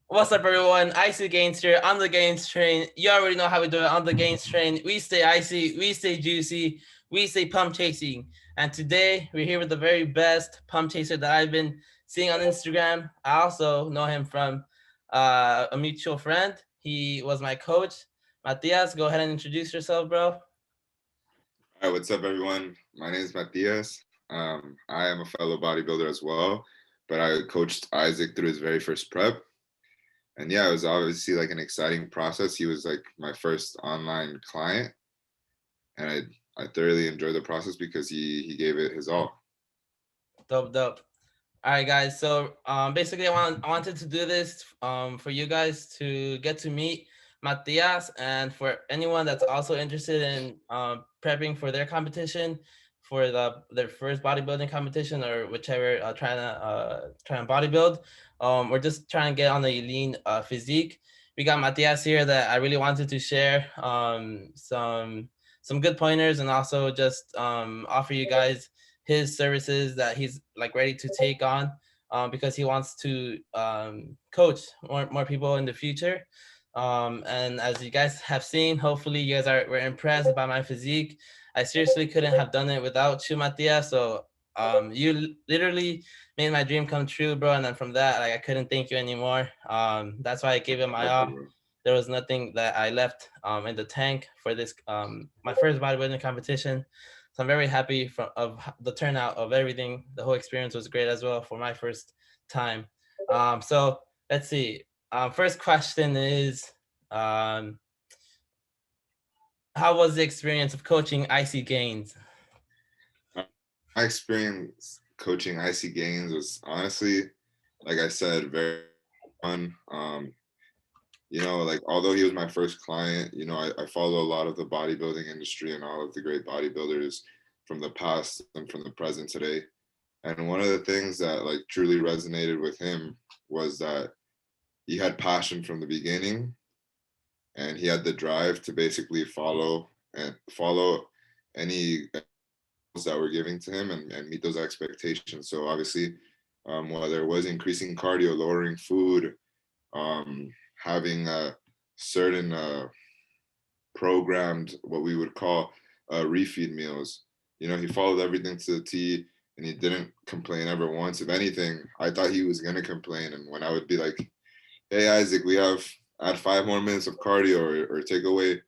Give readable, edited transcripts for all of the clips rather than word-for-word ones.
What's up, everyone? IcyGainz here on the Gains train. You already know how we do it on the Gains train. We stay icy, we stay juicy, we stay pump chasing. And today we're here with the very best pump chaser that I've been seeing on Instagram. I also know him from a mutual friend. He was my coach. Mathiase, go ahead and introduce yourself, bro. All right, what's up, everyone? My name is Mathiase. I am a fellow bodybuilder as well, but I coached Isaac through his very first prep. And yeah, it was obviously like an exciting process. He was like my first online client, and I thoroughly enjoyed the process because he gave it his all. Dope, dope. All right, guys. So basically, I wanted to do this for you guys to get to meet Matias, and for anyone that's also interested in prepping for their competition, for their first bodybuilding competition or whichever trying to bodybuild, we're just trying to get on the lean physique. We got Matias here that I really wanted to share some good pointers and also just offer you guys his services that he's like ready to take on because he wants to coach more people in the future. And as you guys have seen, hopefully you guys were impressed by my physique. I seriously couldn't have done it without you, Matia. So you literally made my dream come true, bro. And then from that, like I couldn't thank you anymore. That's why I gave it my Love you, all. bro. There was nothing that I left in the tank for this my first bodybuilding competition. So I'm very happy of the turnout of everything. The whole experience was great as well for my first time. So let's see. First question is, um, how was the experience of coaching IcyGainz? My experience coaching IcyGainz was honestly, like I said, very fun. Like although he was my first client, I follow a lot of the bodybuilding industry and all of the great bodybuilders from the past and from the present today. And one of the things that like truly resonated with him was that he had passion from the beginning, and he had the drive to basically follow any that were giving to him and meet those expectations. So obviously, whether it was increasing cardio, lowering food, having a certain programmed what we would call refeed meals. He followed everything to the T, and he didn't complain ever once. If anything, I thought he was gonna complain. And when I would be like, "Hey Isaac, we have add 5 more minutes of cardio, or take away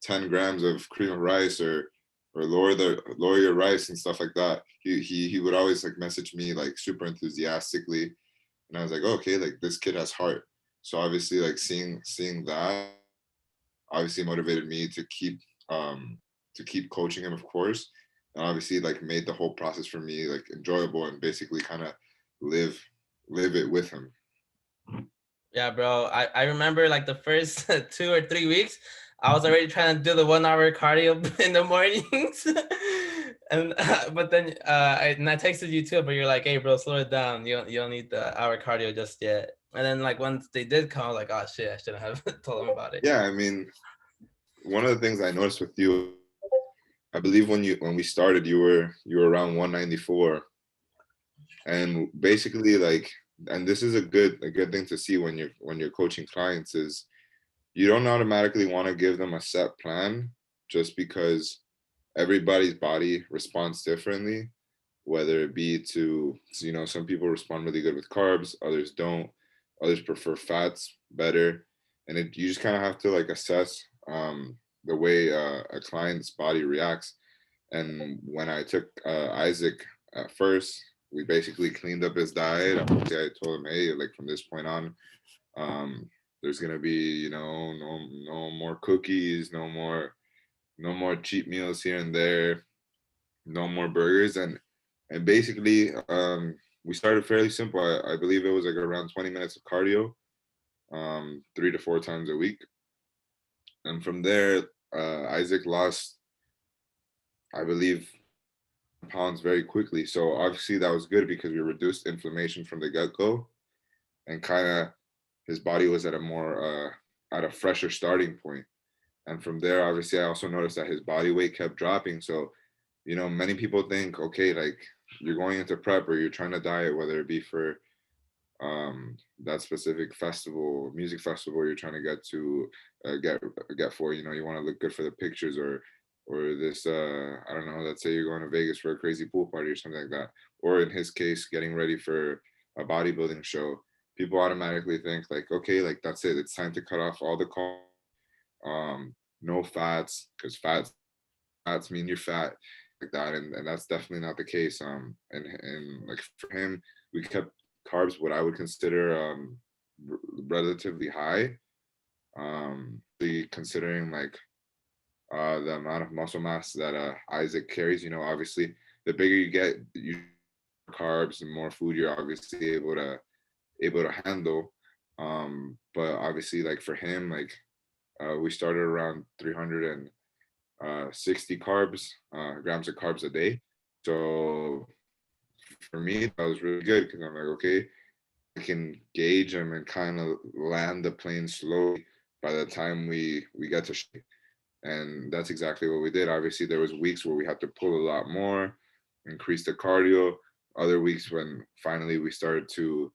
10 grams of cream of rice, or lower your rice and stuff like that," he would always like message me like super enthusiastically, and I was like, oh, okay, like this kid has heart. So obviously, like seeing that obviously motivated me to keep coaching him, of course, and obviously like made the whole process for me like enjoyable and basically kind of live live it with him. Yeah, bro. I remember like the first 2 or 3 weeks, I was already trying to do the 1 hour cardio in the mornings. And but then I texted you too, but you're like, hey bro, slow it down. You don't need the hour cardio just yet. And then like once they did come, I was like, oh shit, I shouldn't have told them about it. Yeah, I mean, one of the things I noticed with you, I believe when we started, you were around 194, and basically like, and this is a good thing to see when you're coaching clients, is you don't automatically want to give them a set plan just because everybody's body responds differently, whether it be to, some people respond really good with carbs, others don't, others prefer fats better. And you just kind of have to like assess the way a client's body reacts. And when I took Isaac at first, we basically cleaned up his diet. I told him, hey, like from this point on, um, there's gonna be, no more cookies, no more cheat meals here and there, no more burgers, and basically we started fairly simple. I believe it was like around 20 minutes of cardio, 3 to 4 times a week, and from there, Isaac lost, I believe, pounds very quickly. So obviously that was good because we reduced inflammation from the get-go, and kind of his body was at a fresher starting point. And from there, obviously, I also noticed that his body weight kept dropping. So, many people think, okay, like you're going into prep or you're trying to diet, whether it be for that specific festival, music festival you're trying to get to, get for. You know, you want to look good for the pictures, or this, I don't know, let's say you're going to Vegas for a crazy pool party or something like that, or in his case, getting ready for a bodybuilding show. People automatically think like, okay, like that's it. It's time to cut off all the carbs, no fats, because fats mean you're fat, like that, and that's definitely not the case. And like for him, we kept carbs what I would consider relatively high. Considering like the amount of muscle mass that Isaac carries, you know, obviously the bigger you get, you carbs and more food you're obviously able to handle. But obviously, like for him, like we started around 360 carbs, grams of carbs a day. So for me, that was really good because I'm like, okay, I can gauge them and kind of land the plane slowly by the time we get to shape. And that's exactly what we did. Obviously, there was weeks where we had to pull a lot more, increase the cardio. Other weeks when finally we started to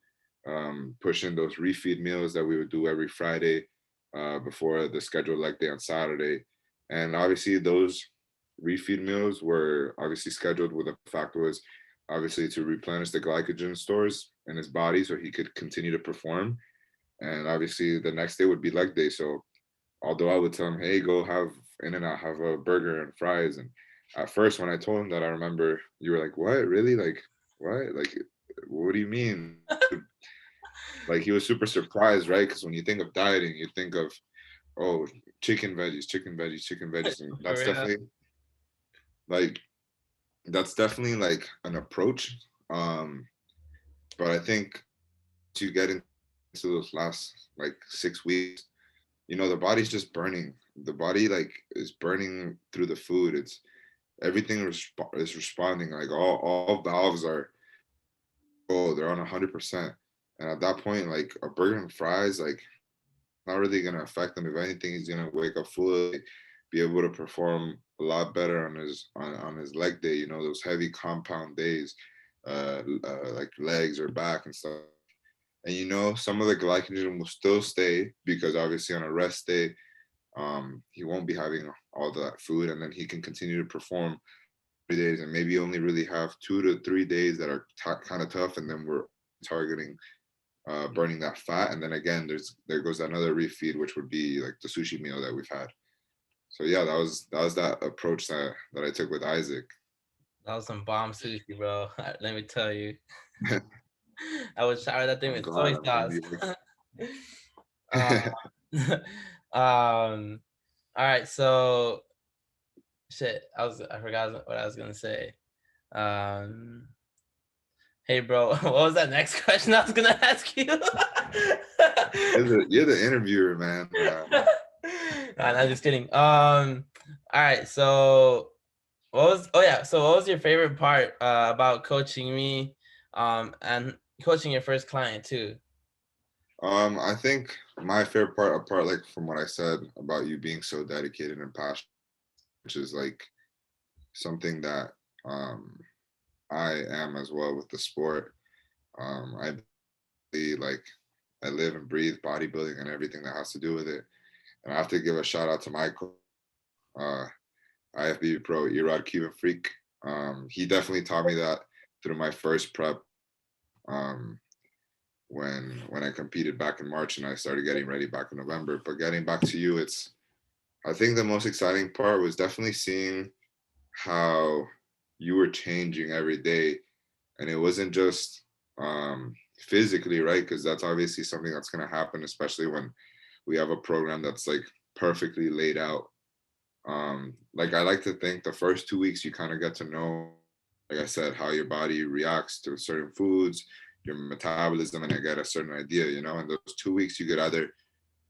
push in those refeed meals that we would do every Friday before the scheduled leg day on Saturday. And obviously, those refeed meals were obviously scheduled with the fact was obviously to replenish the glycogen stores in his body so he could continue to perform. And obviously, the next day would be leg day. So although I would tell him, hey, go have in and out, have a burger and fries. And at first, when I told him that, I remember you were like, what, really? Like, what? Like, what do you mean? Like, he was super surprised, right? Because when you think of dieting, you think of, oh, chicken, veggies, chicken, veggies, chicken, veggies. And For real. like, that's definitely like an approach. But I think to get into those last like 6 weeks, you know, the body's just burning. The body like is burning through the food. It's everything is responding. Like all valves are, oh, they're on 100%. And at that point, like a burger and fries, like not really gonna affect him. If anything, he's gonna wake up full, be able to perform a lot better on his leg day. You know, those heavy compound days, like legs or back and stuff. And you know, some of the glycogen will still stay because obviously on a rest day, he won't be having all that food, and then he can continue to perform 3 days, and maybe only really have 2 to 3 days that are kind of tough, and then we're targeting burning that fat, and then again, there goes another refeed, which would be like the sushi meal that we've had. So yeah, that was that approach that I took with Isaac. That was some bomb sushi, bro. Let me tell you. I would shower that thing I'm with glad. soy I'm glad sauce. you like. uh, all right, so shit. I forgot what I was gonna say. Um, hey, bro, what was that next question I was gonna ask you? You're the interviewer, man. Nah, I'm just kidding. All right, so what was your favorite part about coaching me, and coaching your first client too? I think my favorite part, apart like from what I said about you being so dedicated and passionate, which is like something that I am as well with the sport. I really like I live and breathe bodybuilding and everything that has to do with it. And I have to give a shout out to my coach, uh, IFBB Pro Erod Cuban Freak. He definitely taught me that through my first prep. Um, when I competed back in March and I started getting ready back in November. But getting back to you, I think the most exciting part was definitely seeing how you were changing every day, and it wasn't just physically, right? Because that's obviously something that's going to happen, especially when we have a program that's like perfectly laid out. Like I like to think the first 2 weeks you kind of get to know, like I said, how your body reacts to certain foods, your metabolism, and I get a certain idea, you know. And those 2 weeks you could either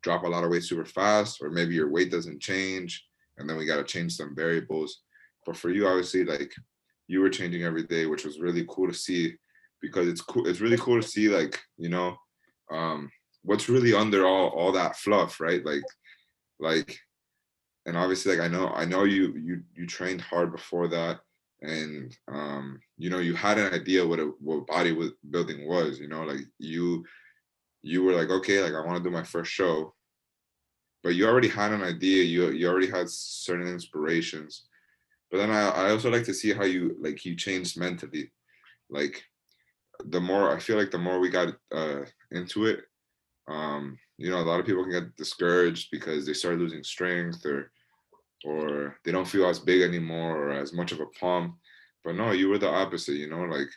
drop a lot of weight super fast, or maybe your weight doesn't change, and then we got to change some variables. But for you, obviously, like you were changing every day, which was really cool to see, because it's cool. It's really cool to see, like, you know, what's really under all that fluff, right? Like, and obviously, like I know you trained hard before that, and you had an idea what bodybuilding was, like you were like, okay, like I want to do my first show, but you already had an idea, you already had certain inspirations. But then I also like to see how you changed mentally. Like the more I feel like the more we got into it, a lot of people can get discouraged because they start losing strength, or they don't feel as big anymore or as much of a pump. But no, you were the opposite, like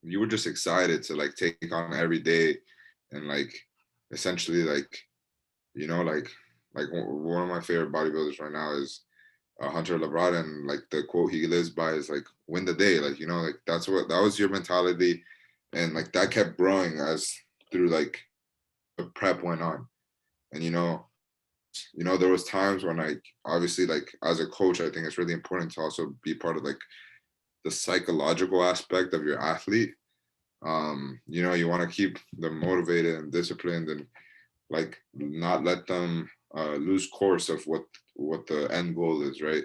you were just excited to like take on every day, and like essentially like one of my favorite bodybuilders right now is Hunter Labrada, and like the quote he lives by is like win the day, like like that was your mentality, and like that kept growing as through like the prep went on. And there was times when like obviously like as a coach, I think it's really important to also be part of like the psychological aspect of your athlete. You want to keep them motivated and disciplined, and like not let them lose course of what the end goal is, right?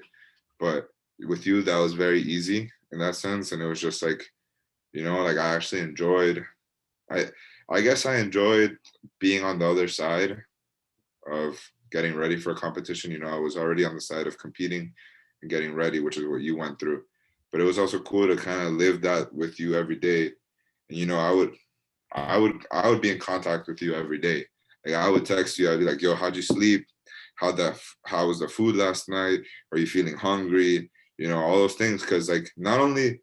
But with you, that was very easy in that sense, and it was just like like I actually enjoyed. I I guess I enjoyed being on the other side of getting ready for a competition. I was already on the side of competing and getting ready, which is what you went through. But it was also cool to kind of live that with you every day. And I would be in contact with you every day. Like I would text you. I'd be like, "Yo, how'd you sleep? How was the food last night? Are you feeling hungry? All those things." Because like not only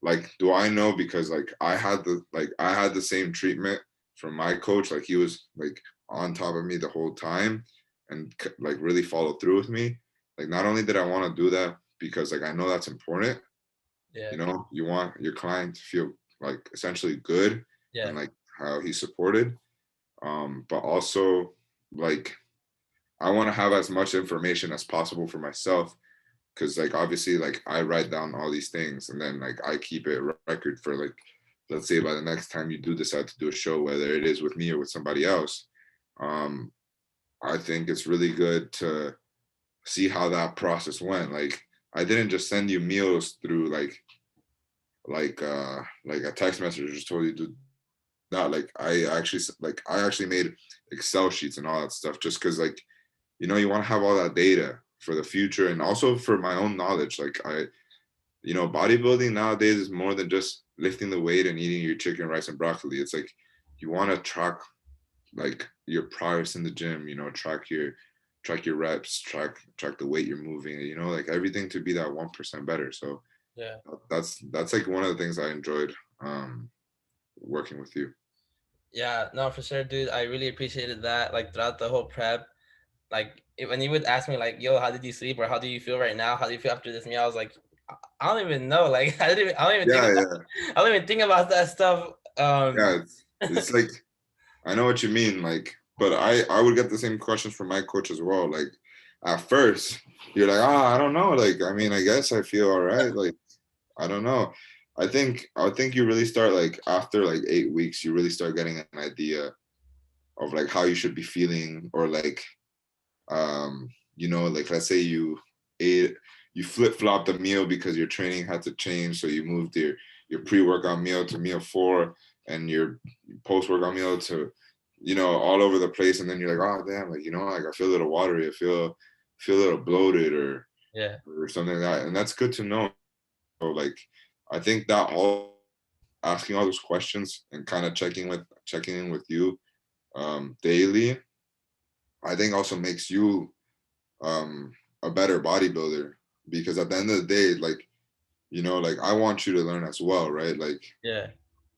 like do I know, because like I had the same treatment from my coach. Like he was like on top of me the whole time, and like really followed through with me. Like not only did I want to do that because like I know that's important. Yeah. You want your client to feel like essentially good, Yeah. and like how he's supported. But also like I want to have as much information as possible for myself, because like obviously like I write down all these things, and then like I keep it record for like, let's say by the next time you do decide to do a show, whether it is with me or with somebody else. um I think it's really good to see how that process went. Like I didn't just send you meals through like a text message, just told you to not like I actually made Excel sheets and all that stuff, just because like you want to have all that data for the future, and also for my own knowledge. Like bodybuilding nowadays is more than just lifting the weight and eating your chicken, rice, and broccoli. It's like you want to track like your progress in the gym, track your reps, track the weight you're moving, like everything to be that 1% better. So Yeah. that's like one of the things I enjoyed working with you. Yeah, no, for sure, dude. I really appreciated that. Like throughout the whole prep, like when you would ask me like, "Yo, how did you sleep?" or "How do you feel right now? How do you feel after this meal?" I was like, I don't even know. Like I don't even think Yeah, about yeah, I don't even think about that stuff. yeah. It's like I know what you mean, like, but I would get the same questions from my coach as well. Like at first you're like, I don't know. Like, I mean, I guess I feel all right. Like, I don't know. I think you really start like after like 8 weeks, you really start getting an idea of like how you should be feeling, or like like let's say ate you flip-flopped a meal because your training had to change, so you moved your pre-workout meal to meal 4, and your post-workout meal to all over the place, and then you're like, oh damn, like like I feel a little watery, I feel a little bloated, Yeah. or something like that. And that's good to know. So like I think that all asking all those questions and kind of checking in with you daily, I think also makes you um a better bodybuilder, because at the end of the day, like like I want you to learn as well, right? Yeah.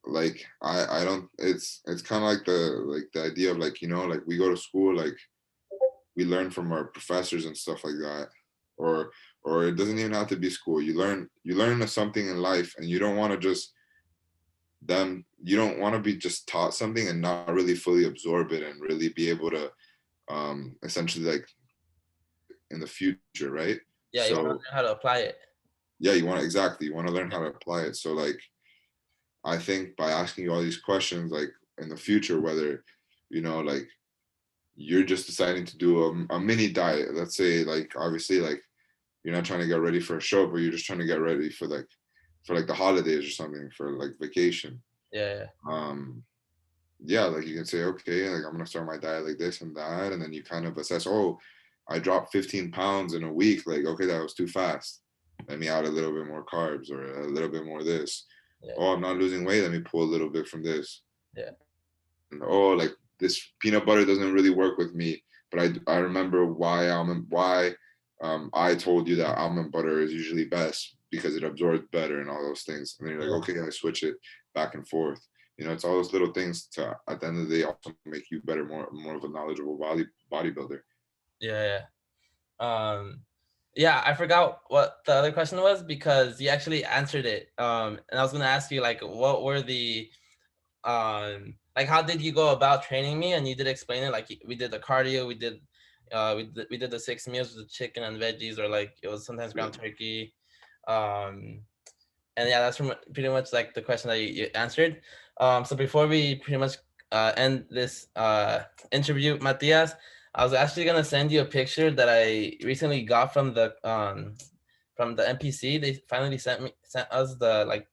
Like I don't, it's kind of like the idea of like like we go to school, like we learn from our professors and stuff like that, or it doesn't even have to be school. You learn something in life, and you don't want to just you don't want to be just taught something and not really fully absorb it and really be able to essentially like in the future, right? Yeah. You want to So learn how to apply it. yeah, you want to learn how to apply it. So like I think by asking you all these questions, like in the future, whether like you're just deciding to do a mini diet, let's say, like obviously like you're not trying to get ready for a show, but you're just trying to get ready for like the holidays or something, for like vacation. Yeah. Um, yeah, like you can say, okay, like I'm gonna start my diet like this and that, and then you kind of assess, oh, I dropped 15 pounds in a week. Like, okay, that was too fast. Let me add a little bit more carbs or a little bit more of this. Yeah. Oh, I'm not losing weight. Let me pull a little bit from this. Yeah. And oh, like this peanut butter doesn't really work with me. But I remember why I told you that almond butter is usually best because it absorbs better and all those things. And then you're Yeah. like, okay, I switch it back and forth. It's all those little things to at the end of the day also make you better, more of a knowledgeable bodybuilder. Yeah. Yeah, I forgot what the other question was because you actually answered it. And I was gonna ask you like, what were the like, how did you go about training me? And you did explain it. Like, we did the cardio, we did the 6 meals with the chicken and veggies, or like it was sometimes Yeah. ground turkey. Um, and yeah, that's pretty much like the question that you answered. So before we pretty much end this interview, Matias, I was actually gonna send you a picture that I recently got from the NPC. They finally sent us the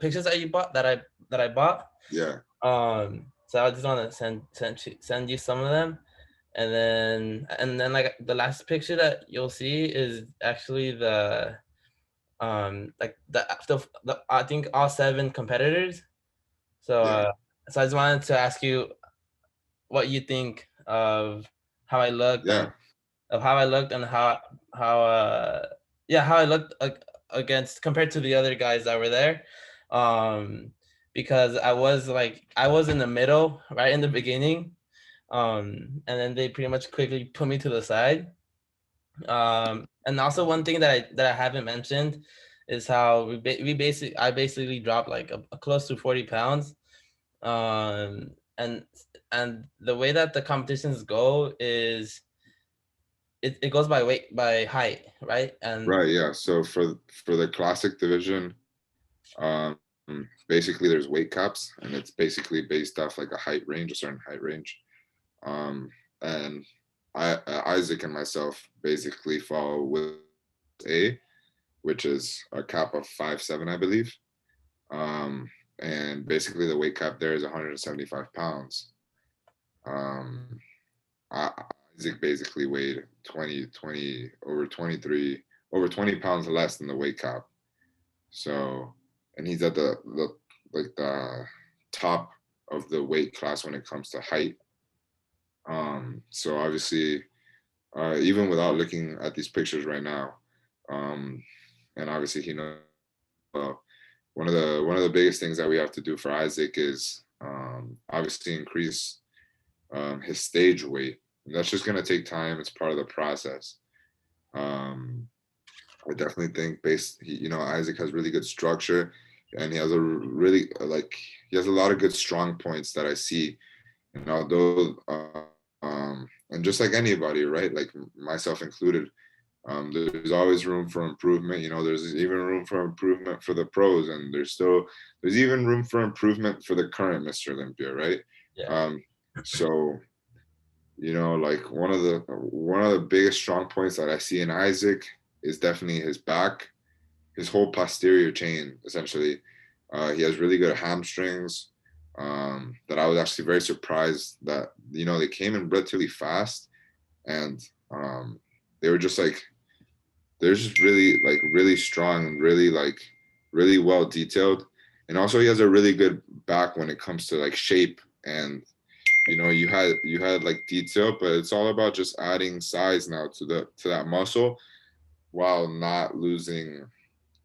pictures that you bought that I bought. Yeah. So I just want to send you some of them, and then like the last picture that you'll see is actually like the I think all 7 competitors. So Yeah. so I just wanted to ask you what you think of how I looked and Yeah. of how I looked and how yeah, how I looked against compared to the other guys that were there. Um because I was in the middle right in the beginning. And then they pretty much quickly put me to the side. And also one thing that I haven't mentioned is how I basically dropped like a close to 40 pounds. Um and and the way that the competitions go is it goes by weight, by height, right? And Right. Yeah. So for the classic division, basically there's weight caps, and it's basically based off like a height range, a certain height range. Um, and Isaac and myself basically fall with A, which is a cap of 5'7", I believe. Um, and basically the weight cap there is 175 pounds. Um, Isaac basically weighed 20 pounds less than the weight cap. So, and he's at the top of the weight class when it comes to height. So obviously, even without looking at these pictures right now, um, and obviously he knows well, one of the biggest things that we have to do for Isaac is obviously increase his stage weight. And that's just gonna take time. It's part of the process. Um, I definitely think Isaac has really good structure, and he has a really he has a lot of good strong points that I see. And although and just like anybody, right, like myself included, there's always room for improvement. There's even room for improvement for the pros, and there's even room for improvement for the current Mr. Olympia, right? yeah. Um, so like one of the biggest strong points that I see in Isaac is definitely his back, his whole posterior chain, essentially. He has really good hamstrings. That I was actually very surprised that they came in relatively fast, and they were just like they're just really strong and really well detailed. And also he has a really good back when it comes to like shape, and you had like detail, but it's all about just adding size now to that muscle while not losing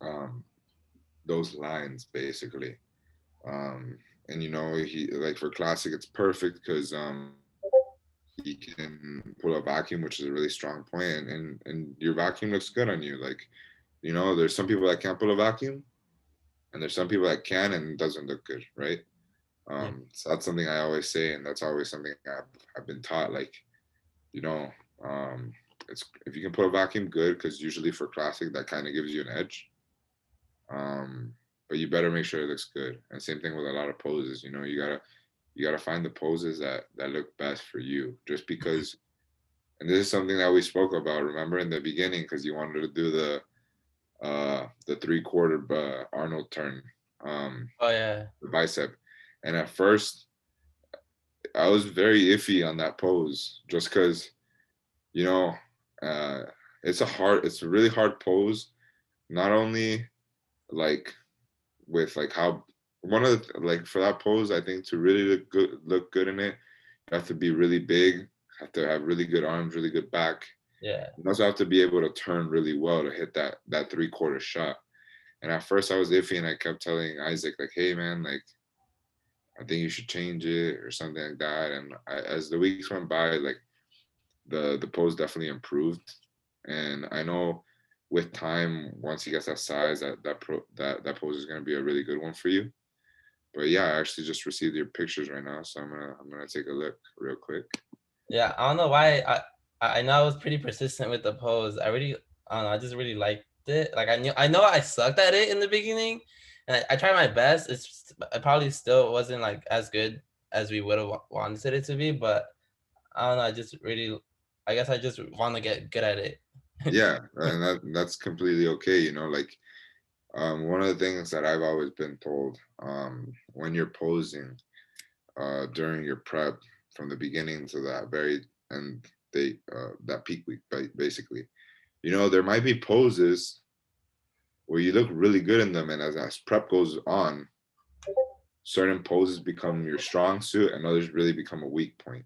um, those lines basically. Um, and he like for classic it's perfect because he can pull a vacuum, which is a really strong point, and your vacuum looks good on you. Like, there's some people that can't pull a vacuum, and there's some people that can and it doesn't look good, right? Yeah. So that's something I always say, and that's always something I've been taught. Like, you know, um, it's if you can pull a vacuum, good, because usually for classic that kind of gives you an edge. Um, but you better make sure it looks good. And same thing with a lot of poses. You gotta find the poses that look best for you. Just because And this is something that we spoke about, remember, in the beginning, because you wanted to do the 3/4 Arnold turn, Oh yeah. the bicep. And at first, I was very iffy on that pose, just because, you know, uh, it's a really hard pose. Not only like with like how one of the, like for that pose, I think to really look good in it, you have to be really big, have to have really good arms, really good back. Yeah. You also have to be able to turn really well to hit that 3/4 shot. And at first I was iffy, and I kept telling Isaac like, "Hey man, like I think you should change it or something like that." And as the weeks went by, like the pose definitely improved. And I know with time, once he gets that size, that pose is gonna be a really good one for you. But yeah, I actually just received your pictures right now, so I'm gonna take a look real quick. Yeah, I don't know why I know I was pretty persistent with the pose. I don't know, I just really liked it. Like I know I sucked at it in the beginning, and I tried my best. It probably still wasn't like as good as we would have wanted it to be, but I don't know. I guess I just want to get good at it. Yeah, and that's completely okay. Like one of the things that I've always been told, when you're posing during your prep, from the beginning to that very end date, that peak week, basically, there might be poses where you look really good in them, and as prep goes on, certain poses become your strong suit and others really become a weak point.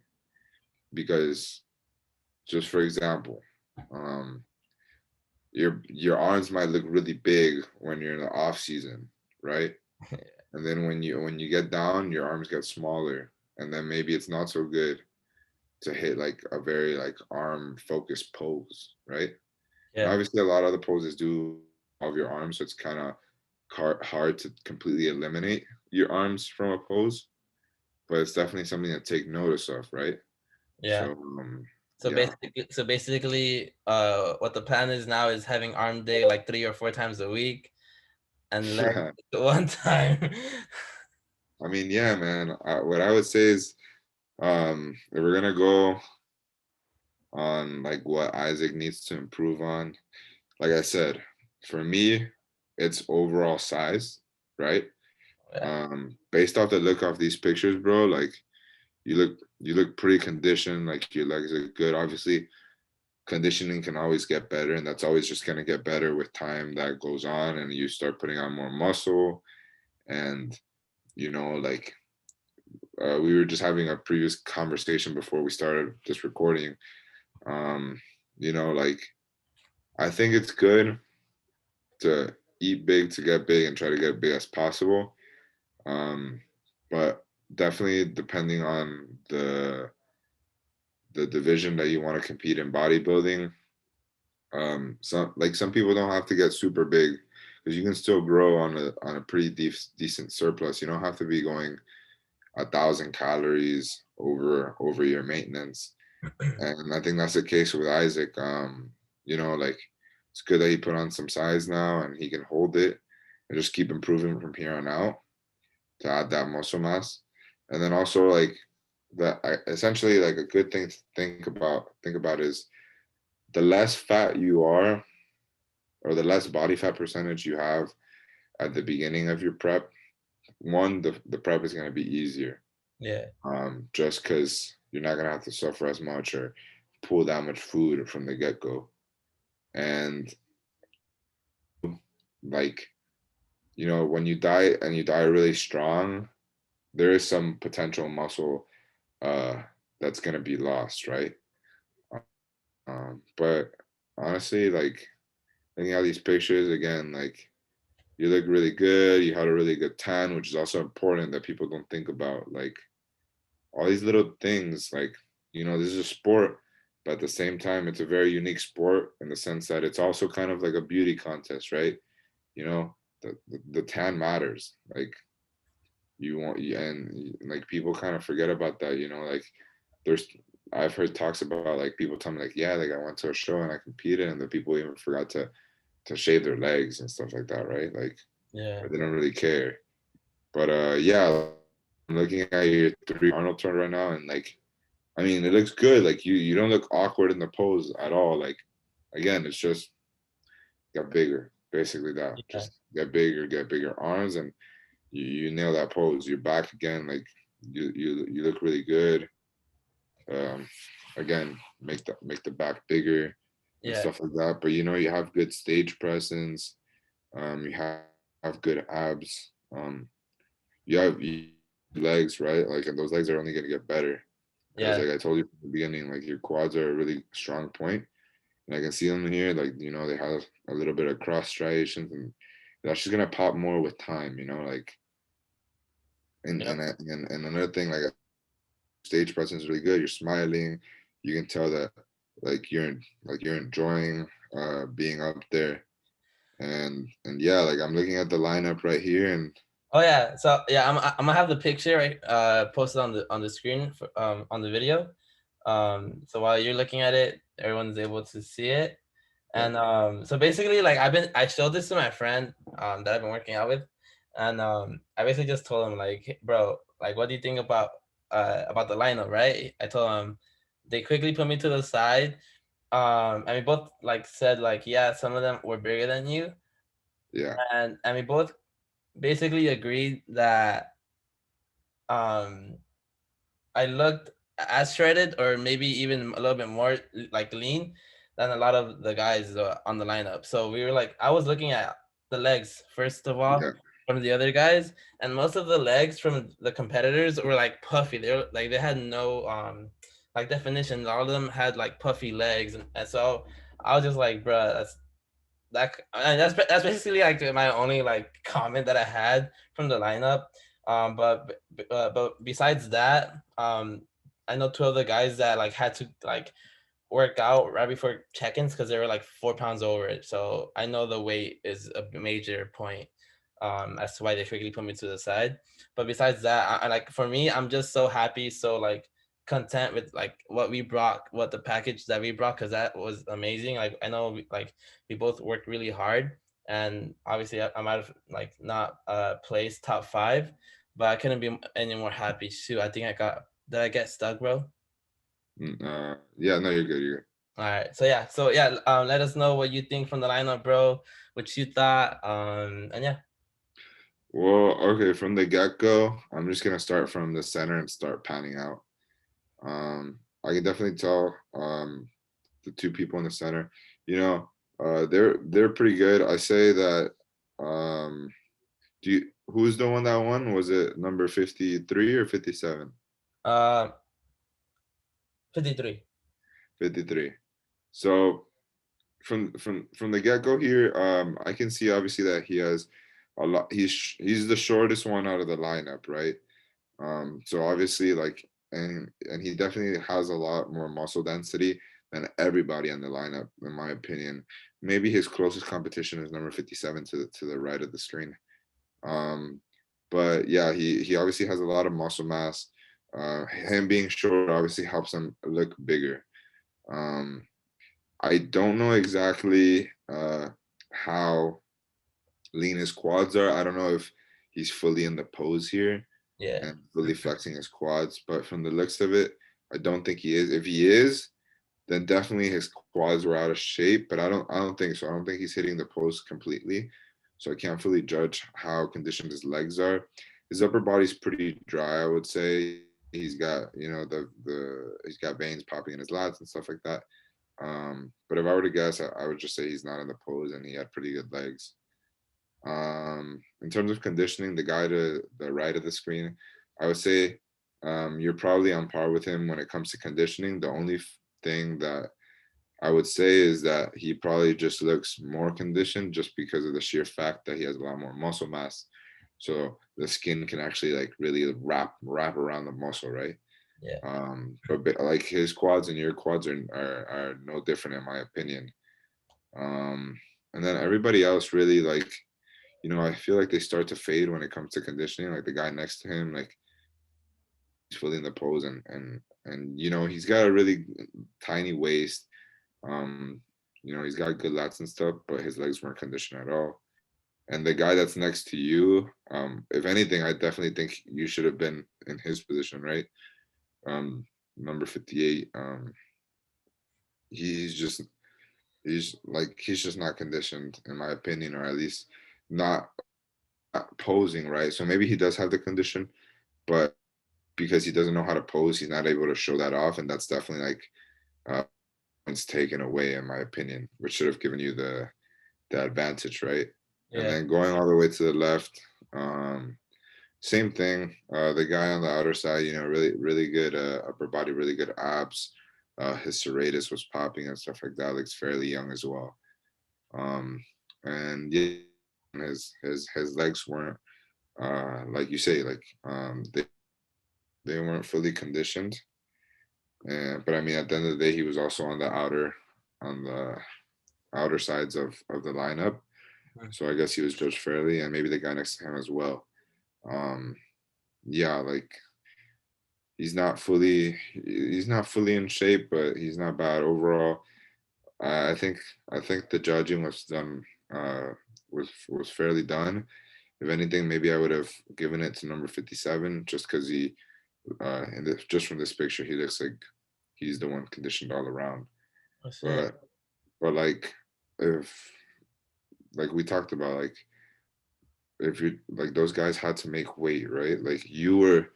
Because, just for example, um, your arms might look really big when you're in the off season, right? And then when you get down, your arms get smaller, and then maybe it's not so good to hit like a very like arm focused pose, right? And Yeah, obviously, a lot of the poses do involve your arms, so it's kind of hard to completely eliminate your arms from a pose, but it's definitely something to take notice of, right? yeah. So So yeah. basically, what the plan is now is having arm day like 3 or 4 times a week, and leg Yeah. one time. I mean, yeah, man. What I would say is, if we're gonna go on like what Isaac needs to improve on, like I said, for me, it's overall size, right? Yeah, Based off the look of these pictures, bro, like you look pretty conditioned, like your legs are good. Obviously, conditioning can always get better, and that's always just gonna get better with time that goes on, and you start putting on more muscle. And like we were just having a previous conversation before we started this recording. Um, like I think it's good to eat big to get big and try to get big as possible. Um, but definitely depending on the division that you want to compete in bodybuilding. Some people don't have to get super big, because you can still grow on a pretty decent surplus. You don't have to be going 1,000 calories over your maintenance. And I think that's the case with Isaac. Like it's good that he put on some size now and he can hold it and just keep improving from here on out to add that muscle mass. And then also like essentially like a good thing to think about is the less fat you are, or the less body fat percentage you have at the beginning of your prep, the prep is going to be easier, yeah, just because you're not going to have to suffer as much or pull that much food from the get-go. And like when you diet and you diet really strong, there is some potential muscle uh that's going to be lost, right? But honestly, like looking at these pictures again, like you look really good. You had a really good tan, which is also important that people don't think about. Like all these little things, like this is a sport, but at the same time it's a very unique sport in the sense that it's also kind of like a beauty contest, right? you know the tan matters. Like and like people kind of forget about that. Like there's I've heard talks about, like, people tell me like, yeah, like I went to a show and I competed, and the people even forgot to shave their legs and stuff like that, right? Like, yeah. or they don't really care. But yeah, I'm looking at your three Arnold turn right now, and like I mean, it looks good. Like you don't look awkward in the pose at all. Like again, it's just get bigger, basically that. Yeah. Just get bigger arms, and you nail that pose. You're back again. Like you look really good. Um, again, make the back bigger and Yeah. stuff like that. But you know, you have good stage presence. You have good abs. You have legs, right? Like, and those legs are only gonna get better because, Yeah. like I told you from the beginning, like your quads are a really strong point, and I can see them here. Like, you know, they have a little bit of cross striations, and that's just gonna pop more with time. You know, like, Yep. and another thing, like stage presence is really good. You're smiling. You can tell that you're enjoying being up there. And yeah, like I'm looking at the lineup right here, and Oh yeah. So yeah, I'm gonna have the picture right posted on the screen for, on the video. So while you're looking at it, everyone's able to see it. yeah, And so basically, like I showed this to my friend that I've been working out with, and I basically just told him like, "Hey, bro, like, what do you think about the lineup, right?" I told him they quickly put me to the side, and we both like said like, yeah, some of them were bigger than you, yeah, and we both basically agreed that um I looked as shredded or maybe even a little bit more like lean than a lot of the guys on the lineup. So we were like, I was looking at the legs first of all yeah, from the other guys, and most of the legs from the competitors were like puffy. They were like they had no like definition. All of them had like puffy legs, and so I was just like, bruh, that's basically like my only like comment that I had from the lineup. But besides that, I know two of the guys that like had to like work out right before check-ins because they were like 4 pounds over it. So I know the weight is a major point as to why they quickly put me to the side. But besides that, I like for me, I'm just so happy, so like content with like what we brought, what the package that we brought, because that was amazing. Like I know we both worked really hard, and obviously I might have like not placed top five, but I couldn't be any more happy too. I think I got did I get stuck, bro? yeah. No, you're good. You're good. All right. So yeah, let us know what you think from the lineup, bro. What you thought. And yeah. Well, okay, from the get go, I'm just gonna start from the center and start panning out. I can definitely tell the two people in the center, you know, they're pretty good. I say that. Um, who's the one that won? Was it number 53 or 57? Uh, 53. 53. So from the get go here, I can see obviously that he has a lot. He's the shortest one out of the lineup, right? So obviously, like, and he definitely has a lot more muscle density than everybody in the lineup, in my opinion. Maybe his closest competition is number 57 to the right of the screen. Um, but yeah, he obviously has a lot of muscle mass. Him being short obviously helps him look bigger. Um, I don't know exactly how lean his quads are. I don't know if he's fully in the pose here Yeah. and fully flexing his quads, but from the looks of it, I don't think he is. If he is, then definitely his quads were out of shape, but I don't think so. I don't think he's hitting the pose completely. So I can't fully judge how conditioned his legs are. His upper body's pretty dry, I would say. He's got, you know, the he's got veins popping in his lats and stuff like that. But if I were to guess, I would just say he's not in the pose and he had pretty good legs. In terms of conditioning, the guy to the right of the screen, I would say you're probably on par with him when it comes to conditioning. The only thing that I would say is that he probably just looks more conditioned just because of the sheer fact that he has a lot more muscle mass. So the skin can actually like really wrap around the muscle, right? Yeah. But like his quads and your quads are no different in my opinion. Um, and then everybody else really like, you know, I feel like they start to fade when it comes to conditioning. Like the guy next to him, like he's fully in the pose and you know he's got a really tiny waist. Um, you know he's got good lats and stuff, but his legs weren't conditioned at all. And the guy that's next to you, if anything, I definitely think you should have been in his position, right? number 58. He's just he's just not conditioned, in my opinion, or at least not posing right. So maybe he does have the condition, but because he doesn't know how to pose, he's not able to show that off, and that's definitely like points taken away, in my opinion, which should have given you the advantage, right? And Yeah. then going all the way to the left, same thing. The guy on the outer side, really good upper body, really good abs. His serratus was popping and stuff like that. Looks fairly young as well. Um, and yeah, his legs weren't like you say, like they weren't fully conditioned. And but I mean, at the end of the day, he was also on the outer sides of the lineup. Mhm. So I guess he was judged fairly, and maybe the guy next to him as well. Um, yeah, like he's not fully in shape, but he's not bad overall. I think the judging was done was fairly done. If anything, maybe I would have given it to number 57 just because he just from this picture he looks like he's the one conditioned all around. I see. But like if like we talked about, like if you like those guys had to make weight, right? Like you were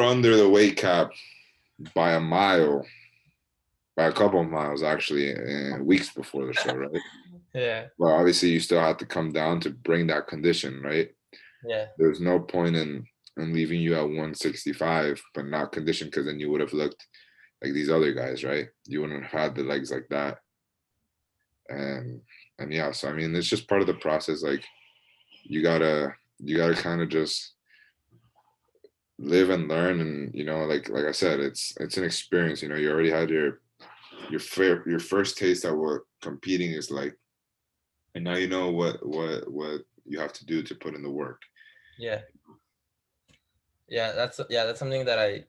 under the weight cap by a mile, by a couple of miles actually, weeks before the show, right? Yeah. Well, obviously you still have to come down to bring that condition, right? Yeah. There's no point in leaving you at 165 but not conditioned, because then you would have looked like these other guys, right? You wouldn't have had the legs like that. And and yeah, so I mean it's just part of the process. Like you gotta kind of just live and learn, and like I said, it's an experience. You already had your first taste at what competing is like, and now you know what you have to do to put in the work. Yeah. That's something that I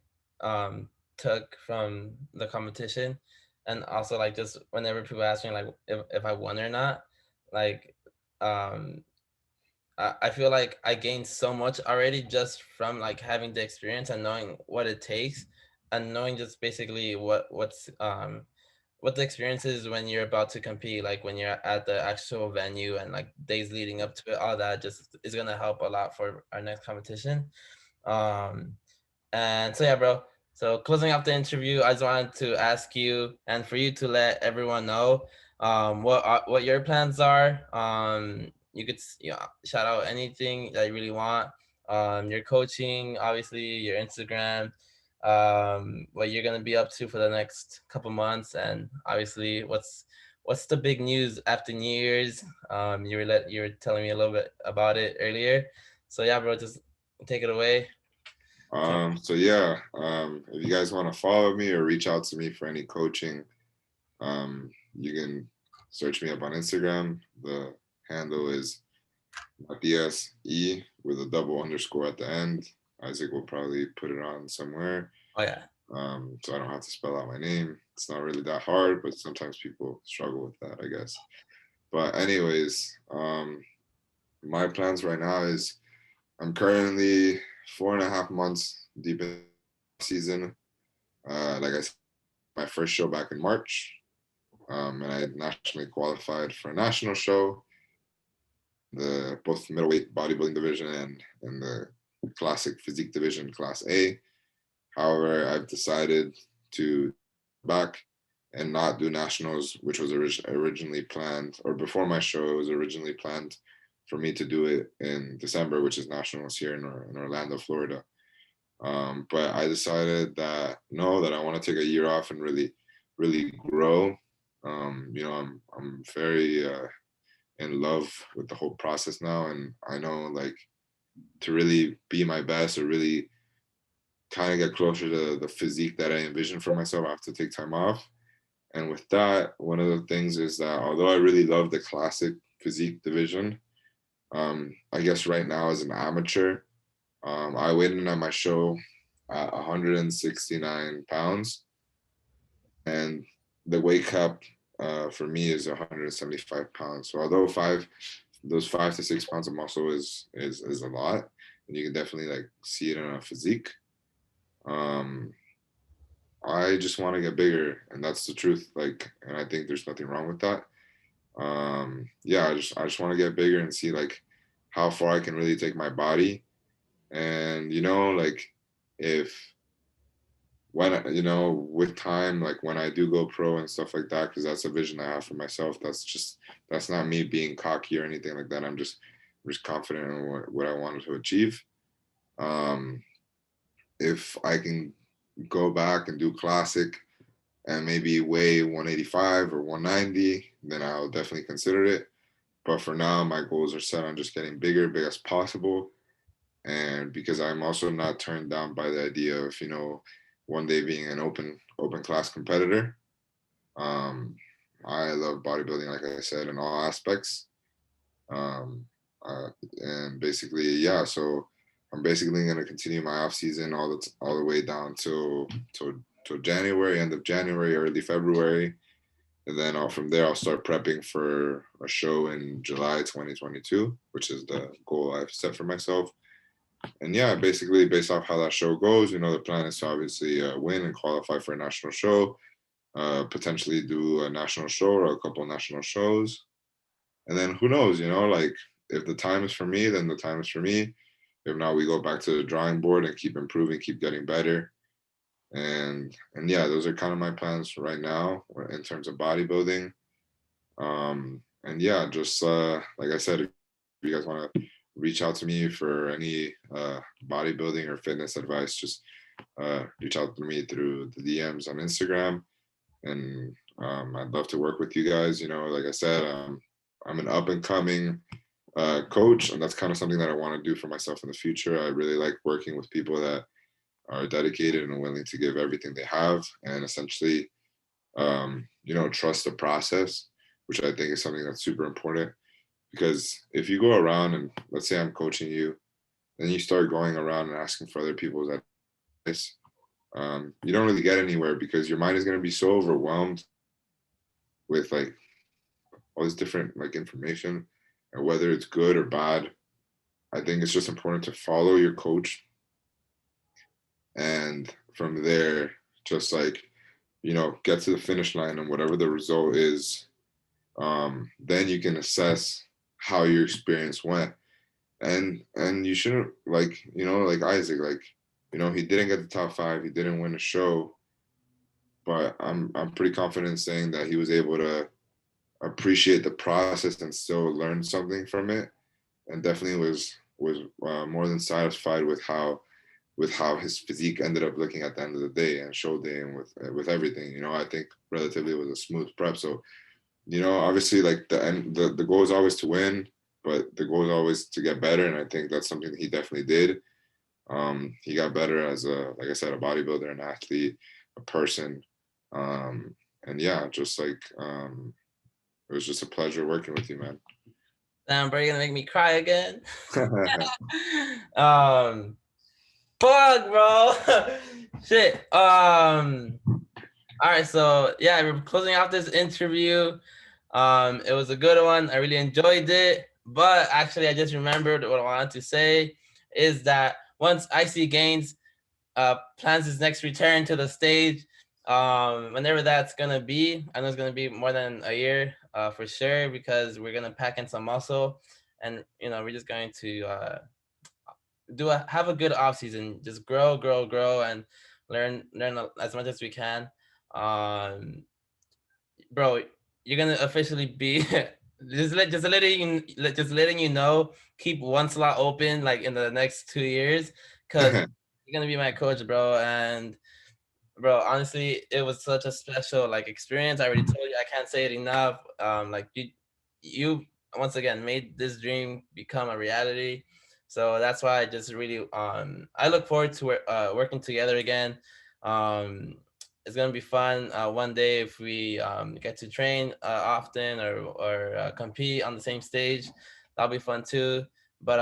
took from the competition, and also like just whenever people ask me like if I won or not, like um I feel like I gained so much already just from like having the experience and knowing what it takes, and knowing just basically what the experience is when you're about to compete, like when you're at the actual venue and like days leading up to it. All that just is gonna help a lot for our next competition. um and so yeah, bro. So closing up the interview, I just wanted to ask you and for you to let everyone know what your plans are. You could shout out anything that you really want. Your coaching, obviously, your Instagram, what you're gonna be up to for the next couple months, and obviously what's the big news after New Year's. You were telling me a little bit about it earlier. So yeah, bro, just take it away. So yeah, if you guys want to follow me or reach out to me for any coaching, you can search me up on Instagram. The handle is Mathiase with a double underscore at the end. Isaac will probably put it on somewhere, Oh yeah. so I don't have to spell out my name. It's not really that hard, but sometimes people struggle with that, I guess. But anyways, my plans right now is I'm currently 4.5 months deep in season. Like I said, my first show back in March, and I nationally qualified for a national show, the both middleweight bodybuilding division and the classic physique division, class A. However, I've decided to back and not do nationals, which was originally planned, or before my show, it was originally planned for me to do it in December, which is nationals here in Orlando, Florida. But I decided that no, that I want to take a year off and really grow. I'm very in love with the whole process now, and I know like to really be my best or really kind of get closer to the physique that I envision for myself, I have to take time off. And with that, one of the things is that although I really love the classic physique division, I guess right now as an amateur, I weighed in at my show at 169 pounds, and the weight cap for me is 175 pounds. So although those 5 to 6 pounds of muscle is a lot, and you can definitely like see it in a physique. Um, I just want to get bigger, and that's the truth. Like, and I think there's nothing wrong with that. Yeah, I just want to get bigger and see like how far I can really take my body. And like if when with time, like when I do go pro and stuff like that, because that's a vision I have for myself. That's not me being cocky or anything like that. I'm just confident in what I wanted to achieve. Um, if I can go back and do classic and maybe weigh 185 or 190, then I'll definitely consider it. But for now, my goals are set on just getting bigger, big as possible. And because I'm also not turned down by the idea of, one day being an open class competitor. Um, I love bodybuilding, like I said, in all aspects. Um, and basically, yeah. So I'm basically going to continue my off season all the way down till January, end of January, early February, and then from there I'll start prepping for a show in July 2022, which is the goal I've set for myself. And yeah, basically based off how that show goes, the plan is to obviously win and qualify for a national show, potentially do a national show or a couple national shows. And then who knows, like if the time is for me, then the time is for me. If not, we go back to the drawing board and keep improving, keep getting better. And yeah, those are kind of my plans right now in terms of bodybuilding. And yeah, just like I said, if you guys want to reach out to me for any bodybuilding or fitness advice, just reach out to me through the DMs on Instagram. And I'd love to work with you guys. Like I said, I'm an up and coming coach, and that's kind of something that I want to do for myself in the future. I really like working with people that are dedicated and willing to give everything they have, and essentially, trust the process, which I think is something that's super important. Because if you go around and let's say I'm coaching you, then you start going around and asking for other people's advice, you don't really get anywhere because your mind is going to be so overwhelmed with like all this different like information, and whether it's good or bad. I think it's just important to follow your coach, and from there, just like get to the finish line, and whatever the result is, then you can assess how your experience went. And you shouldn't like Isaac, like he didn't get the top 5, he didn't win a show, but I'm pretty confident in saying that he was able to appreciate the process and still learn something from it, and definitely was more than satisfied with how his physique ended up looking at the end of the day and show day, and with everything. I think relatively it was a smooth prep. So obviously like the goal is always to win, but the goal is always to get better, and I think that's something that he definitely did. He got better as like I said, a bodybuilder, an athlete, a person. And yeah, just like it was just a pleasure working with you, man. Damn, bro, you're gonna make me cry again. um, Fuck, bro. Shit. All right, so yeah, we're closing out this interview. It was a good one. I really enjoyed it. But actually, I just remembered what I wanted to say is that once IcyGainz plans his next return to the stage, whenever that's gonna be, I know it's gonna be more than a year, for sure, because we're gonna pack in some muscle, and we're just going to have a good off season, just grow, and learn as much as we can. Um, Bro, you're gonna officially be just letting you know, keep one slot open like in the next 2 years, because you're gonna be my coach, bro. And bro, honestly, it was such a special like experience. I already told you, I can't say it enough. Like you once again made this dream become a reality. So that's why I just really I look forward to working together again. Um, it's gonna be fun. One day if we get to train often, or compete on the same stage, that'll be fun too. But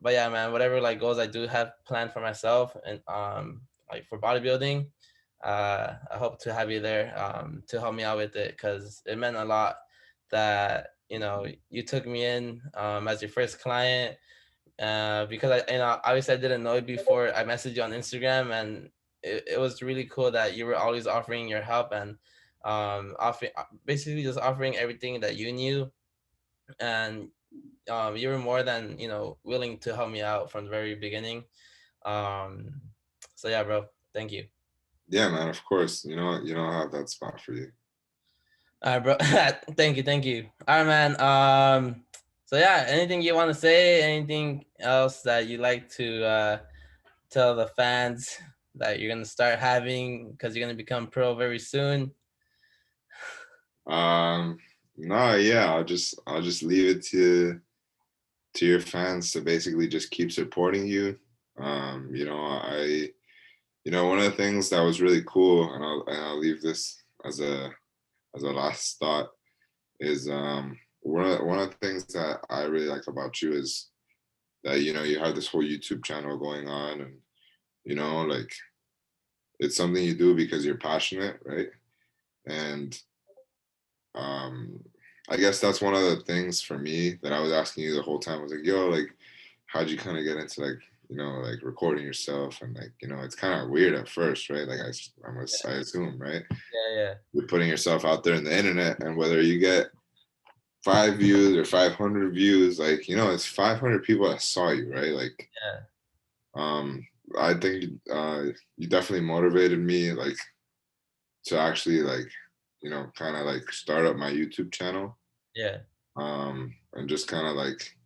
yeah, man, whatever like goals I do have planned for myself, and like for bodybuilding, I hope to have you there to help me out with it, because it meant a lot that you took me in as your first client, because I obviously I didn't know it before I messaged you on Instagram, and it was really cool that you were always offering your help and offering, basically just offering everything that you knew. And you were more than, willing to help me out from the very beginning. um so yeah, bro, thank you. Yeah, man. Of course. I have that spot for you. All right, bro. Thank you. All right, man. So yeah, anything you want to say? Anything else that you like to tell the fans that you're gonna start having because you're gonna become pro very soon? Um, no, yeah, I'll just leave it to your fans to basically just keep supporting you. One of the things that was really cool, and I'll leave this as a last thought, is one of the things that I really like about you is that you have this whole YouTube channel going on, and like it's something you do because you're passionate, right? And um I guess that's one of the things for me that I was asking you the whole time. I was like, yo, like, how'd you kind of get into like, like recording yourself? And like, it's kind of weird at first, right? Like I assume, right? Yeah, yeah, You're putting yourself out there in the internet, and whether you get 5 views or 500 views, like, it's 500 people that saw you, right? Like, yeah, um, I think you definitely motivated me, like, to actually like, kind of like start up my YouTube channel, yeah, and just kind of like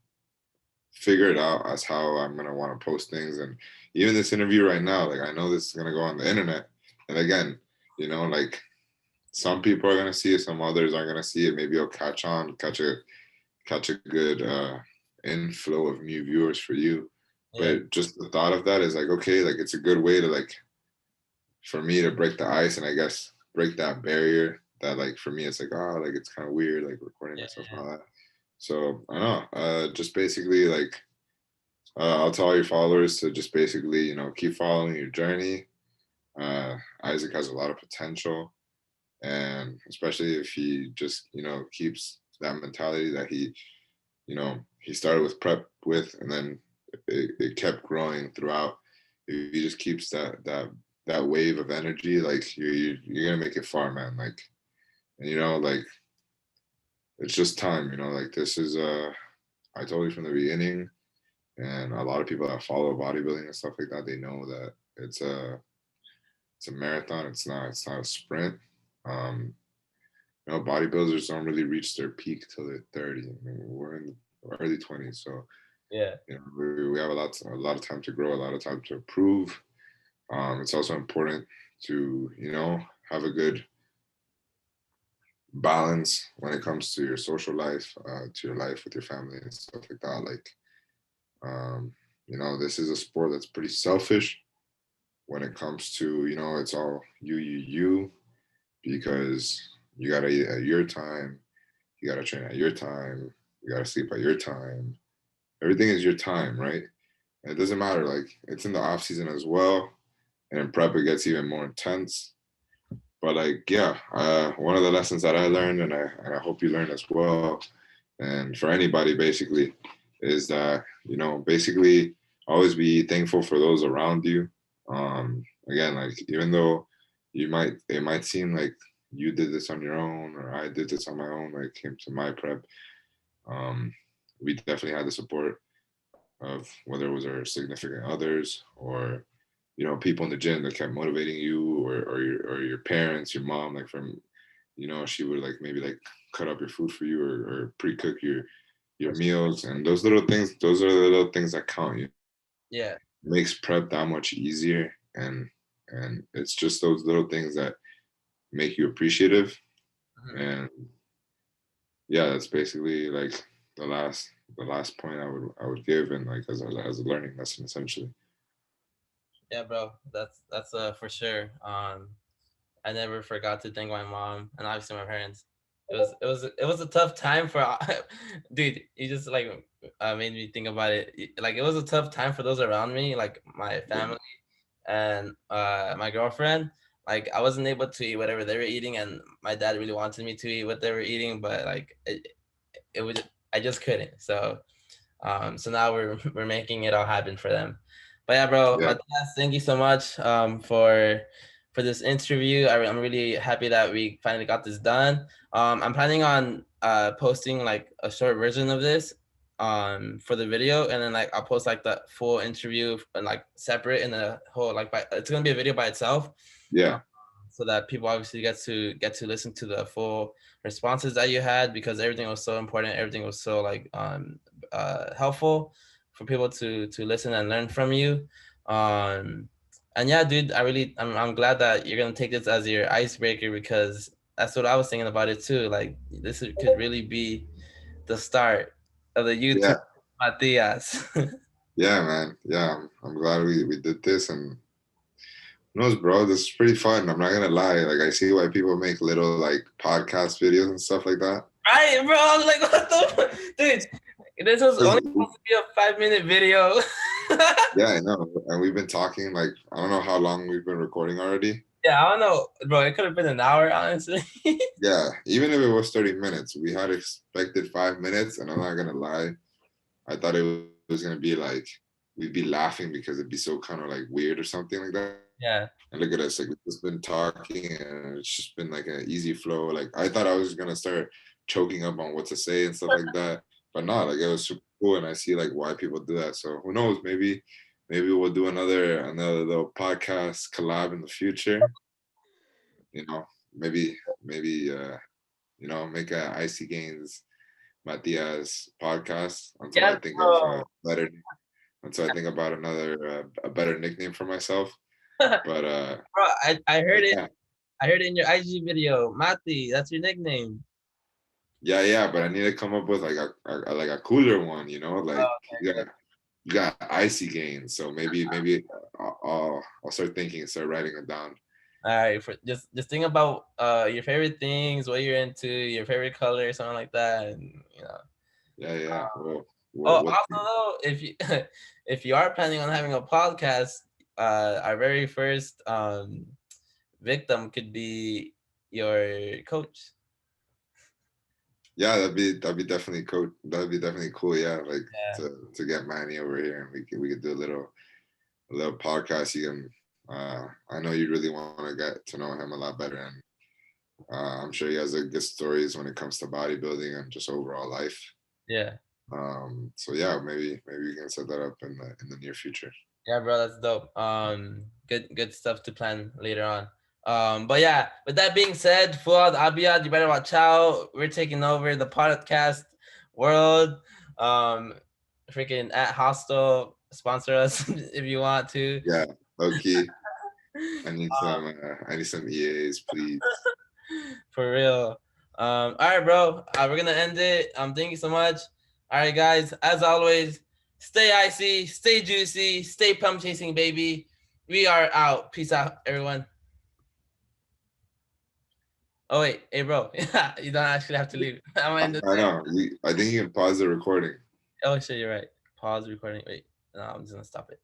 figure it out as how I'm gonna want to post things. And even this interview right now, like, I know this is gonna go on the internet, and again, like, some people are gonna see it, some others aren't gonna see it. Maybe it'll catch a good inflow of new viewers for you. yeah, But just the thought of that is like, okay, like, it's a good way to like, for me to break the ice, and I guess break that barrier that, like, for me it's like, oh, like, it's kind of weird, like, recording yeah, myself and all that. So I don't know, just basically like, I'll tell all your followers to just basically, keep following your journey. Isaac has a lot of potential, and especially if he just, keeps that mentality that he started with prep with, and then it kept growing throughout. If he just keeps that wave of energy, like, you're gonna make it far, man. Like, and like, it's just time. Like, this is I told you from the beginning, and a lot of people that follow bodybuilding and stuff like that, they know that it's a marathon. It's not a sprint. Um, bodybuilders don't really reach their peak till they're 30. I mean, we're in the early 20s, so yeah, we have a lot of time to grow, a lot of time to improve. It's also important to have a good balance when it comes to your social life, to your life with your family and stuff like that. Like, um, this is a sport that's pretty selfish when it comes to, it's all you, because you gotta eat at your time, you gotta train at your time, you gotta sleep at your time. Everything is your time, right? And it doesn't matter. Like, it's in the off season as well, and in prep it gets even more intense. But like, yeah, one of the lessons that I learned, and I hope you learn as well, and for anybody basically, is that basically always be thankful for those around you. Again, like, even though it might seem like you did this on your own, or I did this on my own, like, came to my prep, um, we definitely had the support of, whether it was our significant others, or people in the gym that kept motivating you, or your parents, your mom, like, from she would like maybe like cut up your food for you, or pre-cook your meals. And those are the little things that count. yeah. Makes prep that much easier, and it's just those little things that make you appreciative. Mhm. And yeah, that's basically like the last point I would give, and like, as a learning lesson, essentially. Yeah, bro, that's for sure. I never forgot to thank my mom and obviously my parents. It was a tough time for dude. You just like made me think about it. Like, it was a tough time for those around me, like my family and my girlfriend. Like, I wasn't able to eat whatever they were eating, and my dad really wanted me to eat what they were eating, but like it would I just couldn't. So now we're making it all happen for them. But yeah, bro, Yeah. Mathiase, thank you so much for this interview. I'm really happy that we finally got this done. I'm planning on posting like a short version of this for the video, and then like I'll post like the full interview and like separate in the whole like it's gonna be a video by itself. Yeah. So that people obviously get to listen to the full responses that you had, because everything was so important, everything was so like helpful for people to listen and learn from you. And yeah, dude, I'm glad that you're gonna take this as your icebreaker, because that's what I was thinking about it too. Like could really be the start of the YouTube Yeah. Mathiase. Yeah, man. Yeah, I'm glad we did this, and who knows, bro? This is pretty fun. I'm not gonna lie. Like, I see why people make little like podcast videos and stuff like that. Right, bro. I was like, what the dude? This was only supposed to be a 5-minute video. Yeah, I know. And we've been talking like, I don't know how long we've been recording already. Yeah, I don't know, bro. It could have been an hour, honestly. Yeah, even if it was 30 minutes, we had expected 5 minutes, and I'm not gonna lie, I thought it was gonna be like we'd be laughing because it'd be so kind of like weird or something like that. Yeah. And look at us, like we've just been talking, and it's just been like an easy flow. Like I thought I was gonna start choking up on what to say and stuff like that, but not. Like it was super cool, and I see like why people do that. So who knows? Maybe we'll do another little podcast collab in the future. You know, maybe make a IcyGainz Mathiase podcast until I Yes, think of bro. better. Until I think about another a better nickname for myself. But Bro, I heard it. yeah. I heard it in your IG video. Mati, that's your nickname. Yeah, but I need to come up with like a cooler one, you know, like Oh, you got IcyGainz, so maybe I'll start thinking and start writing it down. all right. Just think about your favorite things, what you're into, your favorite color, something like that, and you know. Yeah. Well, Oh, what? also though, if you if you are planning on having a podcast, our very first victim could be your coach. Yeah, that'd be definitely cool. That'd be definitely cool. Yeah, like Yeah. to get Manny over here, and we could do a little podcast. You can. I know you really want to get to know him a lot better, and I'm sure he has good stories when it comes to bodybuilding and just overall life. Yeah. So yeah, maybe we can set that up in the near future. Yeah, bro, that's dope. Good stuff to plan later on. But yeah, with that being said, Fuad, Abiyad, you better watch out. We're taking over the podcast world. Freaking at Hostel, sponsor us if you want to. Yeah, okay. I need some EAs, please. For real. All right, bro. We're gonna end it. Thank you so much. All right, guys. As always, stay icy, stay juicy, stay pump chasing, baby. We are out. Peace out, everyone. Oh wait, hey, bro. You don't actually have to leave. I'm gonna end this. I know. I think you can pause the recording. Oh shit, you're right. Pause recording. Wait, no, I'm just gonna stop it.